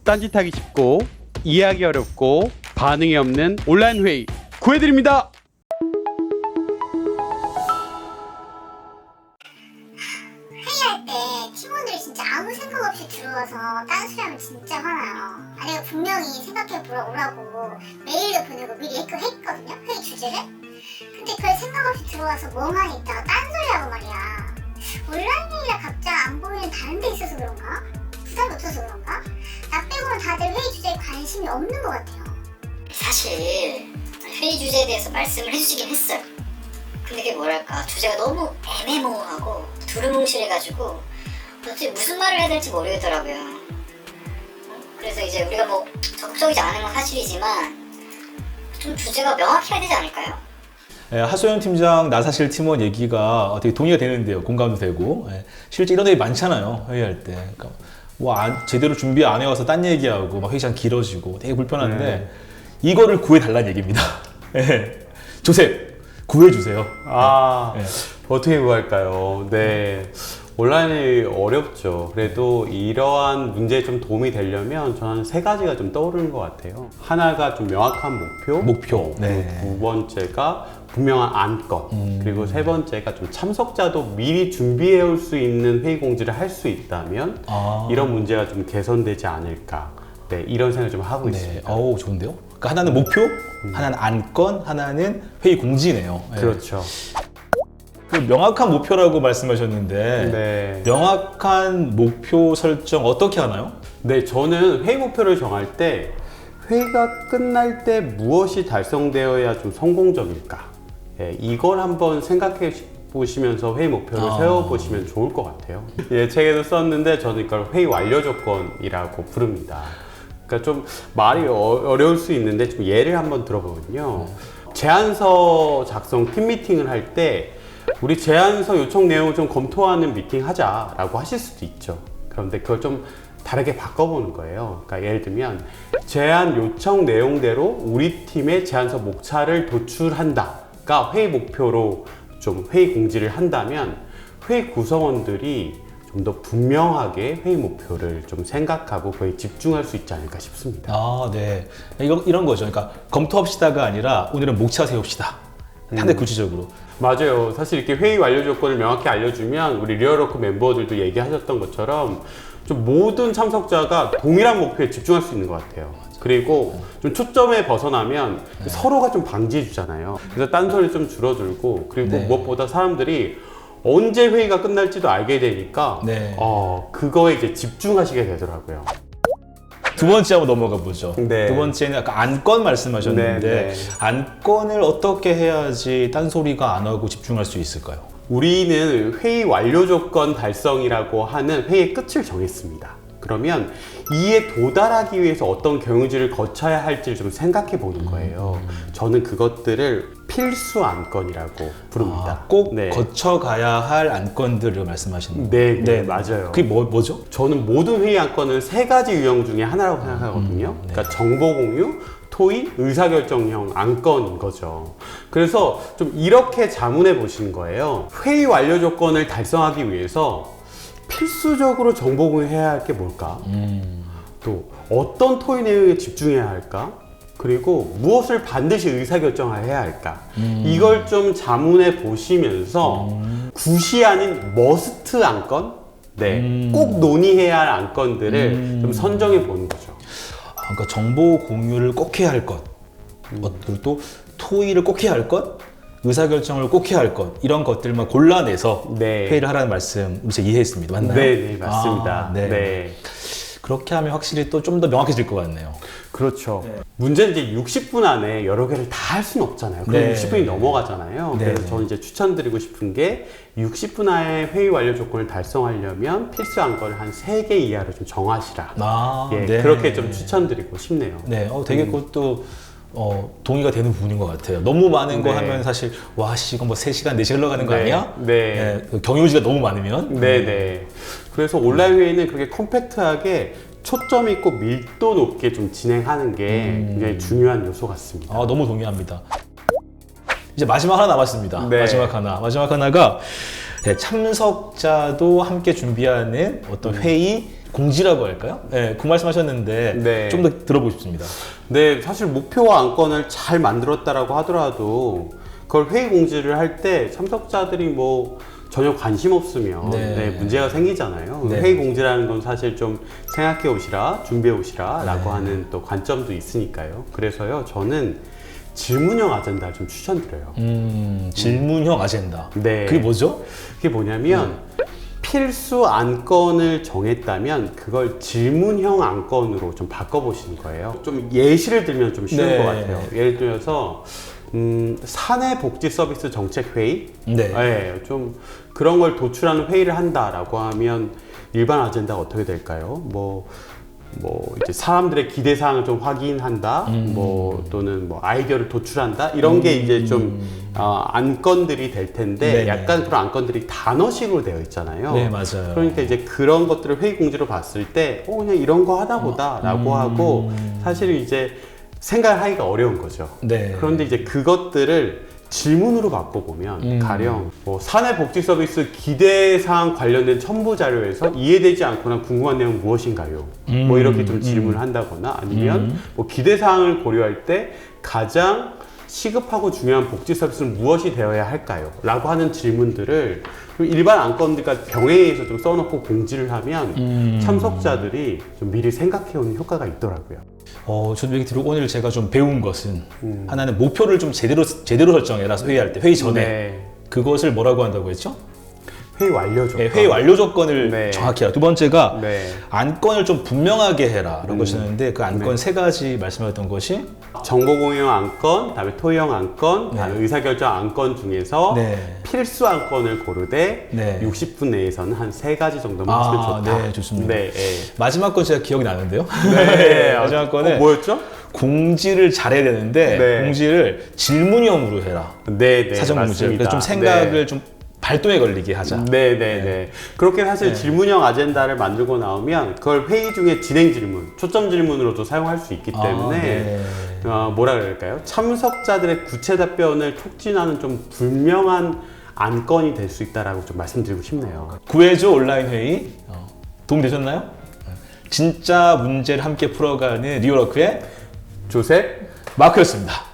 딴짓하기 쉽고 이해하기 어렵고 반응이 없는 온라인 회의 구해드립니다. 회의할 때 팀원들이 진짜 아무 생각 없이 들어와서 딴소리하면 진짜 화나요. 내가 분명히 생각해 보라고 메일도 보내고 미리 했거든요, 회의 주제를. 근데 별 생각 없이 들어와서 멍하니 있다가 딴소리하고 말이야. 온라인 회의라 각자 안 보이는 다른 데 있어서 그런가? 부담이 없어서 그런가? 나 빼고는 다들 회의 주제에 관심이 없는 것 같아요. 사실 회의 주제에 대해서 말씀을 해주시긴 했어요. 근데 그게 뭐랄까, 주제가 너무 애매모호하고 두루뭉실해가지고 도대체 무슨 말을 해야 될지 모르겠더라고요. 그래서 이제 우리가 뭐 적극적이지 않은 건 사실이지만 좀 주제가 명확해야 되지 않을까요? 하소연 팀장, 나사실 팀원 얘기가 되게 동의가 되는데요. 공감도 되고. 실제 이런 일이 많잖아요. 회의할 때. 그러니까 제대로 준비 안 해와서 딴 얘기하고 막 회의 시간 길어지고 되게 불편한데 이거를 구해달라는 얘기입니다. 조셉, 구해주세요. 어떻게 구할까요? 네. 온라인이 어렵죠. 그래도 이러한 문제에 좀 도움이 되려면 저는 세 가지가 좀 떠오르는 것 같아요. 하나가 좀 명확한 목표. 네. 두 번째가 분명한 안건. 그리고 세 번째가 좀 참석자도 미리 준비해 올 수 있는 회의 공지를 할 수 있다면 이런 문제가 좀 개선되지 않을까. 네, 이런 생각을 좀 하고 있습니다. 어우, 좋은데요? 그러니까 하나는 목표, 하나는 안건, 하나는 회의 공지네요. 그렇죠. 그 명확한 목표라고 말씀하셨는데 네. 명확한 목표 설정 어떻게 하나요? 네, 저는 회의 목표를 정할 때 회의가 끝날 때 무엇이 달성되어야 좀 성공적일까? 이걸 한번 생각해 보시면서 회의 목표를 세워보시면 좋을 것 같아요. 책에도 썼는데 저는 이걸 회의 완료 조건이라고 부릅니다. 그러니까 좀 말이 어려울 수 있는데 좀 예를 한번 들어보면요. 제안서 작성 팀 미팅을 할 때 우리 제안서 요청 내용을 좀 검토하는 미팅 하자라고 하실 수도 있죠. 그런데 그걸 좀 다르게 바꿔보는 거예요. 그러니까 예를 들면 제안 요청 내용대로 우리 팀의 제안서 목차를 도출한다가 회의 목표로 좀 회의 공지를 한다면 회의 구성원들이 좀 더 분명하게 회의 목표를 좀 생각하고 거기에 집중할 수 있지 않을까 싶습니다. 네. 이런 거죠. 그러니까 검토합시다가 아니라 오늘은 목차 세웁시다. 상당히 구체적으로. 맞아요. 사실 이렇게 회의 완료 조건을 명확히 알려주면 우리 리얼워크 멤버들도 얘기하셨던 것처럼 좀 모든 참석자가 동일한 목표에 집중할 수 있는 것 같아요. 그리고 좀 초점에 벗어나면 서로가 좀 방지해 주잖아요. 그래서 딴소리 좀 줄어들고 그리고 무엇보다 사람들이 언제 회의가 끝날지도 알게 되니까 그거에 이제 집중하시게 되더라고요. 두 번째 한번 넘어가 보죠. 네. 두 번째는 아까 안건 말씀하셨는데 안건을 어떻게 해야지 딴소리가 안 하고 집중할 수 있을까요? 우리는 회의 완료 조건 달성이라고 하는 회의의 끝을 정했습니다. 그러면 이에 도달하기 위해서 어떤 경유지를 거쳐야 할지를 좀 생각해 보는 거예요. 저는 그것들을 필수 안건이라고 부릅니다. 꼭 거쳐가야 할 안건들을 말씀하시는 거예요? 네, 맞아요. 그게 뭐죠? 저는 모든 회의 안건은 세 가지 유형 중에 하나라고 생각하거든요. 그러니까 정보 공유, 토의, 의사결정형 안건인 거죠. 그래서 좀 이렇게 자문해 보시는 거예요. 회의 완료 조건을 달성하기 위해서 필수적으로 정보 공유해야 할 게 뭘까? 또 어떤 토의 내용에 집중해야 할까? 그리고 무엇을 반드시 의사결정을 해야 할까? 이걸 좀 자문해 보시면서 굿이 아닌 머스트 안건? 꼭 논의해야 할 안건들을 좀 선정해 보는 거죠. 그러니까 정보 공유를 꼭 해야 할 것, 그리고 또 토의를 꼭 해야 할 것, 의사결정을 꼭 해야 할 것, 이런 것들만 골라내서 회의를 하라는 말씀 제가 이해했습니다. 맞나요? 네, 맞습니다. 네. 그렇게 하면 확실히 또 좀 더 명확해질 것 같네요. 그렇죠. 문제는 이제 60분 안에 여러 개를 다 할 수는 없잖아요. 그럼 60분이 넘어가잖아요. 그래서 저는 이제 추천드리고 싶은 게 60분 안에 회의 완료 조건을 달성하려면 필수 안건을 한 3개 이하로 좀 정하시라. 그렇게 좀 추천드리고 싶네요. 되게 그것도 동의가 되는 부분인 것 같아요. 너무 많은 거 하면 사실 이거 뭐 3시간, 4시간 흘러가는 거 아니야? 경유지가 너무 많으면. 그래서 온라인 회의는 그렇게 컴팩트하게 초점 있고 밀도 높게 좀 진행하는 게 굉장히 중요한 요소 같습니다. 너무 동의합니다. 이제 마지막 하나 남았습니다. 네. 마지막 하나가 참석자도 함께 준비하는 어떤 회의 공지라고 할까요? 네, 그 말씀하셨는데 네. 좀 더 들어보고 싶습니다. 네, 사실 목표와 안건을 잘 만들었다라고 하더라도 그걸 회의 공지를 할 때 참석자들이 뭐 전혀 관심 없으면 네. 네, 문제가 생기잖아요. 네. 회의 공지라는 건 사실 좀 생각해 오시라, 준비해 오시라 라고 네. 하는 또 관점도 있으니까요. 그래서요, 저는 질문형 아젠다 좀 추천드려요. 질문형 아젠다. 네. 그게 뭐죠? 그게 뭐냐면 필수 안건을 정했다면 그걸 질문형 안건으로 좀 바꿔보시는 거예요. 좀 예시를 들면 좀 쉬운 네. 것 같아요. 예를 들어서 사내복지서비스 정책회의? 네. 네, 좀 그런 걸 도출하는 회의를 한다라고 하면 일반 아젠다가 어떻게 될까요? 뭐 이제 사람들의 기대 사항을 좀 확인한다, 뭐 또는 뭐 아이디어를 도출한다 이런 게 이제 좀 안건들이 될 텐데 네네. 약간 그런 안건들이 단어식으로 되어 있잖아요. 네, 맞아요. 그러니까 이제 그런 것들을 회의 공지로 봤을 때, 그냥 이런 거 하나 보다라고 하고 사실 이제 생각하기가 어려운 거죠. 네. 그런데 이제 그것들을 질문으로 바꿔보면 가령 뭐 사내복지서비스 기대사항 관련된 첨부 자료에서 이해되지 않거나 궁금한 내용은 무엇인가요? 뭐 이렇게 좀 질문을 한다거나 아니면 뭐 기대사항을 고려할 때 가장 시급하고 중요한 복지서비스는 무엇이 되어야 할까요? 라고 하는 질문들을 일반 안건들과 병행해서 좀 써놓고 공지를 하면 참석자들이 좀 미리 생각해오는 효과가 있더라고요. 저도 얘기 들고 오늘 제가 좀 배운 것은 하나는 목표를 좀 제대로 설정해라. 회의할 때, 회의 전에. 네. 그것을 뭐라고 한다고 했죠? 회의 완료 조건. 네, 회의 완료 조건을 네. 정확히 해라. 두 번째가 네. 안건을 좀 분명하게 해라. 라는 것이었는데 그 안건 네. 세 가지 말씀하셨던 것이 정보공유 안건, 그다음에 토의형 안건, 그다음에 네. 의사결정 안건 중에서 네. 필수 안건을 고르되 네. 60분 내에서는 한 3가지 정도만 하시면 좋다. 네, 좋습니다. 네, 마지막 건 제가 기억이 나는데요. 네. 마지막 거는 뭐였죠? 공지를 잘해야 되는데 네. 공지를 질문형으로 해라. 네, 네. 사전 공지. 맞습니다. 그래서 좀 생각을 좀 발동에 걸리게 하자. 네, 네, 네. 그렇게 사실 질문형 아젠다를 만들고 나오면 그걸 회의 중에 진행 질문, 초점 질문으로도 사용할 수 있기 때문에 네. 뭐라 그럴까요? 참석자들의 구체 답변을 촉진하는 좀 분명한 안건이 될 수 있다라고 좀 말씀드리고 싶네요. 구해줘 온라인 회의 도움 되셨나요? 진짜 문제를 함께 풀어가는 리얼워크의 조셉 마크였습니다.